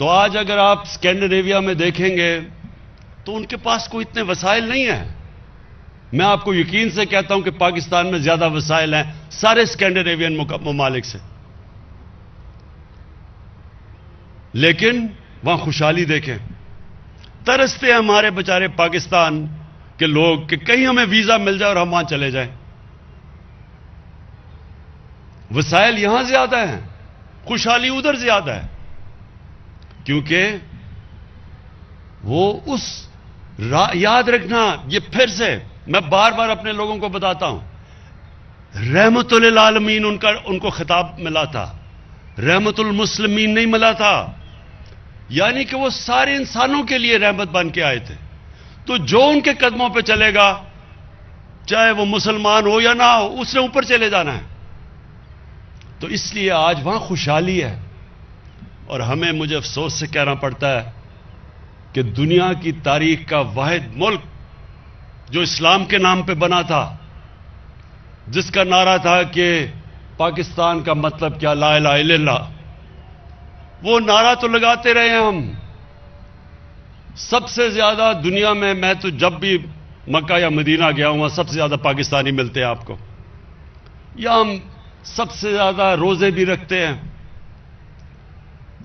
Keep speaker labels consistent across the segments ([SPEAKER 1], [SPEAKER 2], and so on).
[SPEAKER 1] تو آج اگر آپ اسکینڈینیویا میں دیکھیں گے تو ان کے پاس کوئی اتنے وسائل نہیں ہیں. میں آپ کو یقین سے کہتا ہوں کہ پاکستان میں زیادہ وسائل ہیں سارے اسکینڈینیوین ممالک سے، لیکن وہاں خوشحالی دیکھیں. ترستے ہیں ہمارے بیچارے پاکستان کے لوگ کہ کہیں ہمیں ویزا مل جائے اور ہم وہاں چلے جائیں. وسائل یہاں زیادہ ہیں، خوشحالی ادھر زیادہ ہے، کیونکہ وہ اس یاد رکھنا، یہ پھر سے میں بار بار اپنے لوگوں کو بتاتا ہوں، رحمت للعالمین ان کو خطاب ملا تھا، رحمت المسلمین نہیں ملا تھا. یعنی کہ وہ سارے انسانوں کے لیے رحمت بن کے آئے تھے. تو جو ان کے قدموں پہ چلے گا، چاہے وہ مسلمان ہو یا نہ ہو، اس نے اوپر چلے جانا ہے. تو اس لیے آج وہاں خوشحالی ہے. اور ہمیں، مجھے افسوس سے کہنا پڑتا ہے کہ دنیا کی تاریخ کا واحد ملک جو اسلام کے نام پہ بنا تھا، جس کا نعرہ تھا کہ پاکستان کا مطلب کیا، لا الہ الا اللہ، وہ نعرہ تو لگاتے رہے ہیں ہم. سب سے زیادہ دنیا میں تو جب بھی مکہ یا مدینہ گیا ہوں سب سے زیادہ پاکستانی ملتے ہیں آپ کو. یا ہم سب سے زیادہ روزے بھی رکھتے ہیں،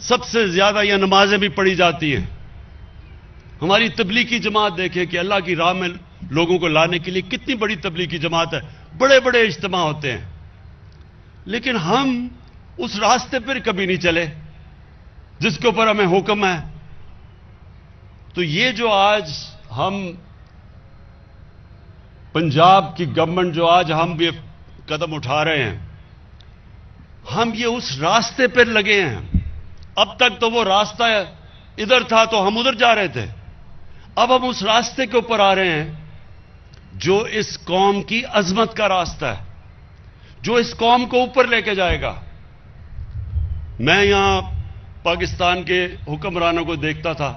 [SPEAKER 1] سب سے زیادہ یہ نمازیں بھی پڑھی جاتی ہیں. ہماری تبلیغی جماعت دیکھیں کہ اللہ کی راہ میں لوگوں کو لانے کے لیے کتنی بڑی تبلیغی جماعت ہے، بڑے بڑے اجتماع ہوتے ہیں، لیکن ہم اس راستے پر کبھی نہیں چلے جس کے اوپر ہمیں حکم ہے. تو یہ جو آج ہم پنجاب کی گورنمنٹ جو آج ہم بھی قدم اٹھا رہے ہیں، ہم یہ اس راستے پر لگے ہیں. اب تک تو وہ راستہ ادھر تھا تو ہم ادھر جا رہے تھے، اب ہم اس راستے کے اوپر آ رہے ہیں جو اس قوم کی عظمت کا راستہ ہے، جو اس قوم کو اوپر لے کے جائے گا. میں یہاں پاکستان کے حکمرانوں کو دیکھتا تھا،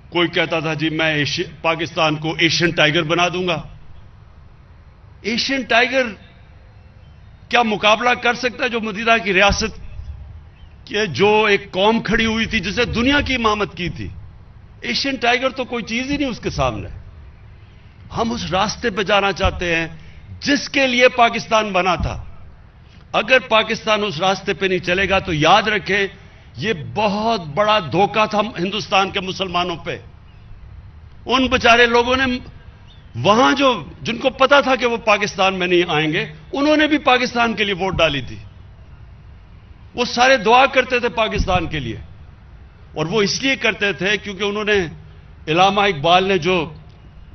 [SPEAKER 1] کوئی کہتا تھا جی میں پاکستان کو ایشین ٹائیگر بنا دوں گا. ایشین ٹائیگر کیا مقابلہ کر سکتا ہے جو مدینہ کی ریاست کہ جو ایک قوم کھڑی ہوئی تھی جسے دنیا کی امامت کی تھی؟ ایشین ٹائیگر تو کوئی چیز ہی نہیں اس کے سامنے. ہم اس راستے پہ جانا چاہتے ہیں جس کے لیے پاکستان بنا تھا. اگر پاکستان اس راستے پہ نہیں چلے گا تو یاد رکھیں یہ بہت بڑا دھوکہ تھا ہندوستان کے مسلمانوں پہ. ان بیچارے لوگوں نے وہاں جن کو پتا تھا کہ وہ پاکستان میں نہیں آئیں گے، انہوں نے بھی پاکستان کے لیے ووٹ ڈالی تھی. وہ سارے دعا کرتے تھے پاکستان کے لیے، اور وہ اس لیے کرتے تھے کیونکہ انہوں نے، علامہ اقبال نے جو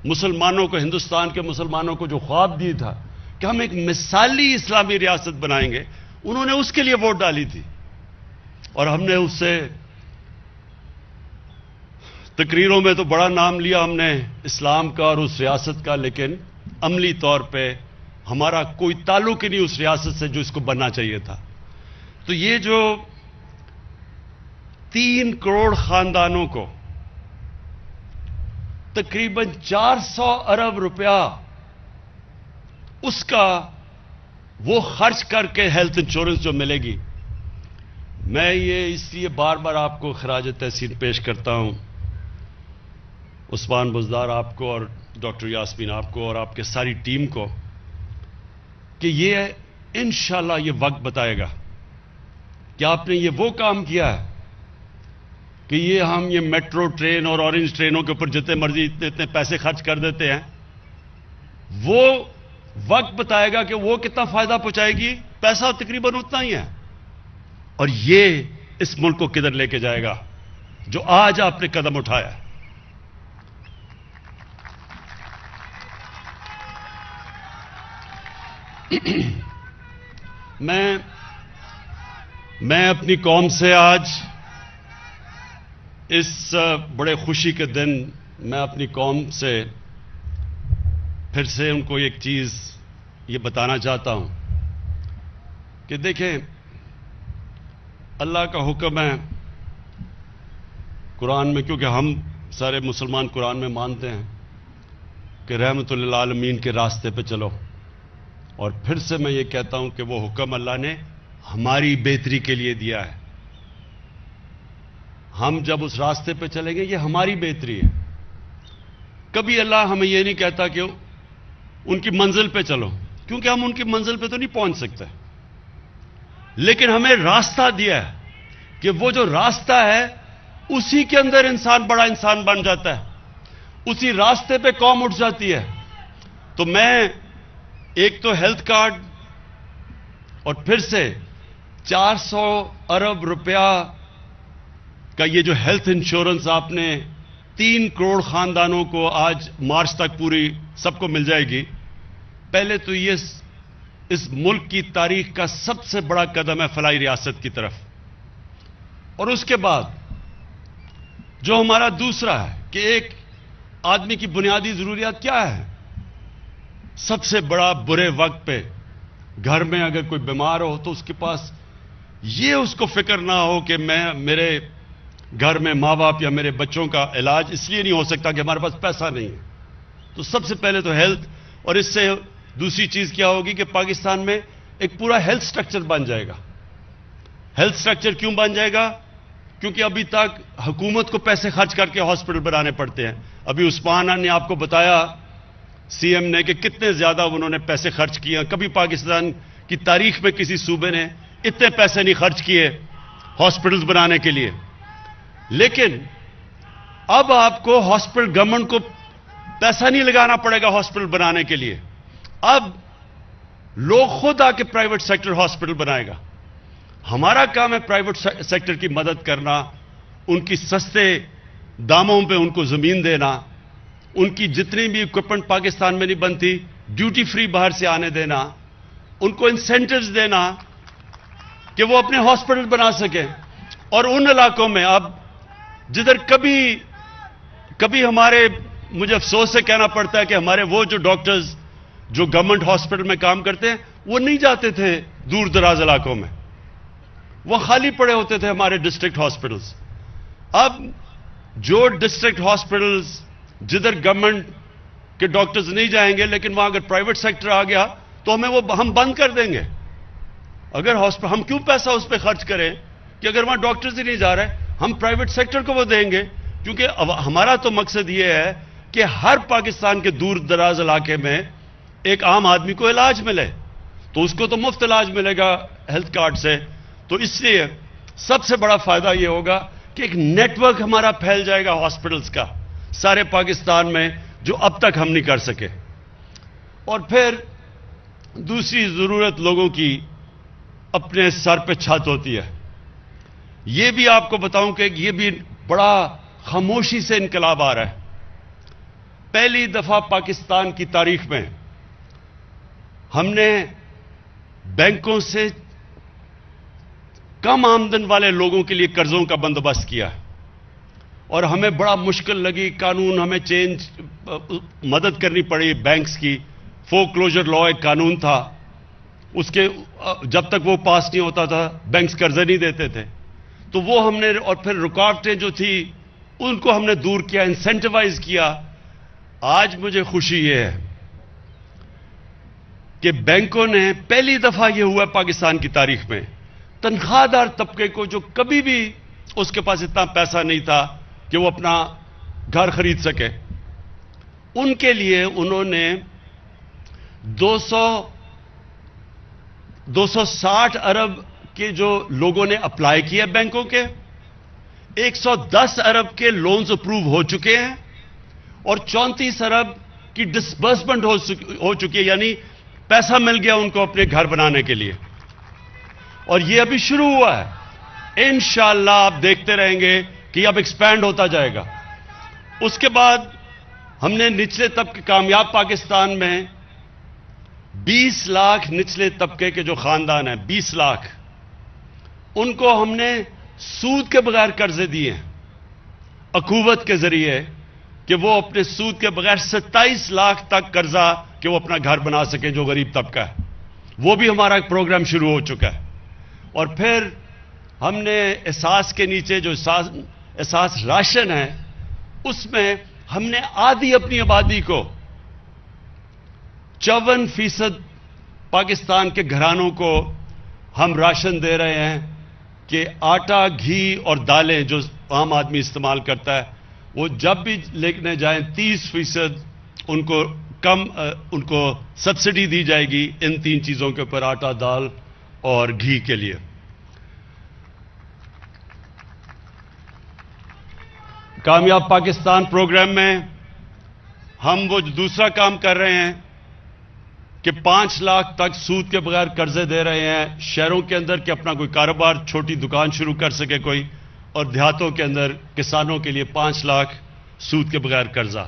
[SPEAKER 1] مسلمانوں کو، ہندوستان کے مسلمانوں کو جو خواب دی تھا کہ ہم ایک مثالی اسلامی ریاست بنائیں گے، انہوں نے اس کے لیے ووٹ ڈالی تھی. اور ہم نے اس سے تقریروں میں تو بڑا نام لیا ہم نے اسلام کا اور اس ریاست کا، لیکن عملی طور پہ ہمارا کوئی تعلق ہی نہیں اس ریاست سے جو اس کو بننا چاہیے تھا. تو یہ جو 3 کروڑ خاندانوں کو تقریباً 400 ارب روپیہ اس کا وہ خرچ کر کے ہیلتھ انشورنس جو ملے گی، میں یہ اس لیے بار بار آپ کو خراج تحسین پیش کرتا ہوں، عثمان بزدار آپ کو اور ڈاکٹر یاسمین آپ کو اور آپ کے ساری ٹیم کو، کہ یہ انشاءاللہ یہ وقت بتائے گا کہ آپ نے یہ وہ کام کیا ہے کہ یہ ہم یہ میٹرو ٹرین اور اورنج ٹرینوں کے اوپر جتنے مرضی اتنے پیسے خرچ کر دیتے ہیں، وہ وقت بتائے گا کہ وہ کتنا فائدہ پہنچائے گی. پیسہ تقریباً اتنا ہی ہے، اور یہ اس ملک کو کدھر لے کے جائے گا جو آج آپ نے قدم اٹھایا. میں اپنی قوم سے آج اس بڑے خوشی کے دن میں اپنی قوم سے پھر سے ان کو ایک چیز یہ بتانا چاہتا ہوں کہ دیکھیں، اللہ کا حکم ہے قرآن میں، کیونکہ ہم سارے مسلمان قرآن میں مانتے ہیں کہ رحمت للعالمین کے راستے پہ چلو. اور پھر سے میں یہ کہتا ہوں کہ وہ حکم اللہ نے ہماری بہتری کے لیے دیا ہے، ہم جب اس راستے پہ چلیں گے یہ ہماری بہتری ہے. کبھی اللہ ہمیں یہ نہیں کہتا کہ ان کی منزل پہ چلو، کیونکہ ہم ان کی منزل پہ تو نہیں پہنچ سکتے، لیکن ہمیں راستہ دیا ہے کہ وہ جو راستہ ہے اسی کے اندر انسان بڑا انسان بن جاتا ہے، اسی راستے پہ قوم اٹھ جاتی ہے. تو میں ایک تو ہیلتھ کارڈ اور پھر سے 400 ارب روپیہ کا یہ جو ہیلتھ انشورنس آپ نے 3 کروڑ خاندانوں کو آج مارچ تک پوری سب کو مل جائے گی. پہلے تو یہ اس ملک کی تاریخ کا سب سے بڑا قدم ہے فلاحی ریاست کی طرف. اور اس کے بعد جو ہمارا دوسرا ہے کہ ایک آدمی کی بنیادی ضروریات کیا ہے؟ سب سے بڑا برے وقت پہ گھر میں اگر کوئی بیمار ہو تو اس کے پاس یہ اس کو فکر نہ ہو کہ میرے گھر میں ماں باپ یا میرے بچوں کا علاج اس لیے نہیں ہو سکتا کہ ہمارے پاس پیسہ نہیں ہے. تو سب سے پہلے تو ہیلتھ، اور اس سے دوسری چیز کیا ہوگی کہ پاکستان میں ایک پورا ہیلتھ سٹرکچر بن جائے گا. ہیلتھ سٹرکچر کیوں بن جائے گا؟ کیونکہ ابھی تک حکومت کو پیسے خرچ کر کے ہاسپٹل بنانے پڑتے ہیں. ابھی عثمان نے آپ کو بتایا سی ایم نے کہ کتنے زیادہ انہوں نے پیسے خرچ کیے. کبھی پاکستان کی تاریخ میں کسی صوبے نے اتنے پیسے نہیں خرچ کیے ہاسپٹلز بنانے کے لیے. لیکن اب آپ کو ہاسپٹل، گورنمنٹ کو پیسہ نہیں لگانا پڑے گا ہاسپٹل بنانے کے لیے. اب لوگ خود آ کے پرائیویٹ سیکٹر ہاسپٹل بنائے گا. ہمارا کام ہے پرائیویٹ سیکٹر کی مدد کرنا، ان کی سستے داموں پہ ان کو زمین دینا، ان کی جتنی بھی اکوپمنٹ پاکستان میں نہیں بنتی ڈیوٹی فری باہر سے آنے دینا، ان کو انسینٹیوز دینا کہ وہ اپنے ہاسپٹل بنا سکیں. اور ان علاقوں میں اب جدھر کبھی ہمارے، مجھے افسوس سے کہنا پڑتا ہے کہ ہمارے وہ جو ڈاکٹرز جو گورنمنٹ ہاسپٹل میں کام کرتے ہیں وہ نہیں جاتے تھے دور دراز علاقوں میں، وہ خالی پڑے ہوتے تھے ہمارے ڈسٹرکٹ ہاسپٹلز. اب جو ڈسٹرکٹ ہاسپٹلز جدھر گورنمنٹ کے ڈاکٹرز نہیں جائیں گے لیکن وہاں اگر پرائیویٹ سیکٹر آ گیا تو ہم بند کر دیں گے. اگر ہم کیوں پیسہ اس پہ خرچ کریں کہ اگر وہاں ڈاکٹرز ہی نہیں جا رہے، ہم پرائیویٹ سیکٹر کو وہ دیں گے. کیونکہ ہمارا تو مقصد یہ ہے کہ ہر پاکستان کے دور دراز علاقے میں ایک عام آدمی کو علاج ملے، تو اس کو تو مفت علاج ملے گا ہیلتھ کارڈ سے. تو اس لیے سب سے بڑا فائدہ یہ ہوگا کہ ایک نیٹ ورک ہمارا پھیل جائے گا ہاسپٹلز کا سارے پاکستان میں، جو اب تک ہم نہیں کر سکے. اور پھر دوسری ضرورت لوگوں کی اپنے سر پہ چھت ہوتی ہے. یہ بھی آپ کو بتاؤں کہ یہ بھی بڑا خاموشی سے انقلاب آ رہا ہے. پہلی دفعہ پاکستان کی تاریخ میں ہم نے بینکوں سے کم آمدن والے لوگوں کے لیے قرضوں کا بندوبست کیا، اور ہمیں بڑا مشکل لگی. قانون ہمیں مدد کرنی پڑی بینکس کی. فور کلوجر لا ایک قانون تھا، اس کے جب تک وہ پاس نہیں ہوتا تھا بینکس قرضے نہیں دیتے تھے. تو وہ ہم نے، اور پھر رکاوٹیں جو تھی ان کو ہم نے دور کیا، انسینٹیوائز کیا. آج مجھے خوشی یہ ہے کہ بینکوں نے پہلی دفعہ یہ ہوا پاکستان کی تاریخ میں تنخواہ دار طبقے کو، جو کبھی بھی اس کے پاس اتنا پیسہ نہیں تھا کہ وہ اپنا گھر خرید سکے، ان کے لیے انہوں نے 260 ارب کے جو لوگوں نے اپلائی کیا بینکوں کے، 110 ارب کے لونز اپروو ہو چکے ہیں، اور 34 ارب کی ڈسبرسمنٹ ہو چکی ہے، یعنی پیسہ مل گیا ان کو اپنے گھر بنانے کے لیے. اور یہ ابھی شروع ہوا ہے، انشاءاللہ آپ دیکھتے رہیں گے کہ یہ اب ایکسپینڈ ہوتا جائے گا. اس کے بعد ہم نے نچلے طبقے، کامیاب پاکستان میں 20 لاکھ نچلے طبقے کے جو خاندان ہیں، 20 لاکھ، ان کو ہم نے سود کے بغیر قرضے دیے ہیں اخوت کے ذریعے، کہ وہ اپنے سود کے بغیر 27 لاکھ تک قرضہ کہ وہ اپنا گھر بنا سکیں جو غریب طبقہ ہے. وہ بھی ہمارا ایک پروگرام شروع ہو چکا ہے. اور پھر ہم نے احساس کے نیچے جو احساس راشن ہے، اس میں ہم نے آدھی اپنی آبادی کو 54% پاکستان کے گھرانوں کو ہم راشن دے رہے ہیں کہ آٹا، گھی اور دالیں جو عام آدمی استعمال کرتا ہے، وہ جب بھی لینے جائیں 30% ان کو سبسڈی دی جائے گی ان 3 چیزوں کے اوپر، آٹا، دال اور گھی کے لیے۔ کامیاب پاکستان پروگرام میں ہم وہ دوسرا کام کر رہے ہیں کہ 5 لاکھ تک سود کے بغیر قرضے دے رہے ہیں شہروں کے اندر کہ اپنا کوئی کاروبار، چھوٹی دکان شروع کر سکے کوئی، اور دیہاتوں کے اندر کسانوں کے لیے 5 لاکھ سود کے بغیر قرضہ۔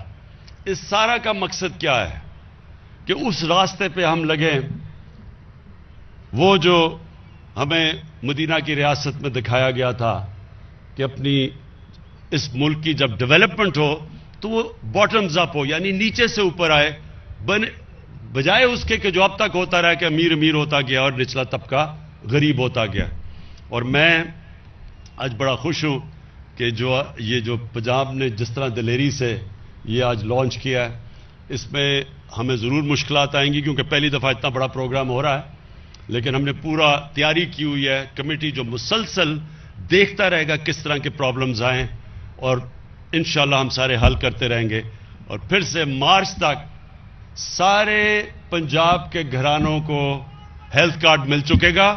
[SPEAKER 1] اس سارا کا مقصد کیا ہے کہ اس راستے پہ ہم لگیں، وہ جو ہمیں مدینہ کی ریاست میں دکھایا گیا تھا کہ اپنی اس ملک کی جب ڈیولپمنٹ ہو تو وہ باٹمز اپ ہو، یعنی نیچے سے اوپر آئے، بجائے اس کے کہ جو اب تک ہوتا رہا کہ امیر امیر ہوتا گیا اور نچلا طبقہ غریب ہوتا گیا۔ اور میں آج بڑا خوش ہوں کہ یہ جو پنجاب نے جس طرح دلیری سے یہ آج لانچ کیا ہے، اس میں ہمیں ضرور مشکلات آئیں گی کیونکہ پہلی دفعہ اتنا بڑا پروگرام ہو رہا ہے، لیکن ہم نے پورا تیاری کی ہوئی ہے، کمیٹی جو مسلسل دیکھتا رہے گا کس طرح کے پرابلمز آئیں، اور انشاءاللہ ہم سارے حل کرتے رہیں گے۔ اور پھر سے مارچ تک سارے پنجاب کے گھرانوں کو ہیلتھ کارڈ مل چکے گا،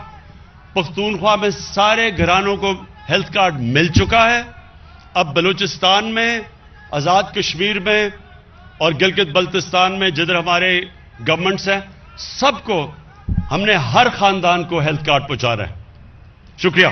[SPEAKER 1] پختونخوا میں سارے گھرانوں کو ہیلتھ کارڈ مل چکا ہے، اب بلوچستان میں، آزاد کشمیر میں اور گلگت بلتستان میں جدھر ہمارے گورنمنٹس ہیں، سب کو ہم نے ہر خاندان کو ہیلتھ کارڈ پہنچانا ہے۔ شکریہ۔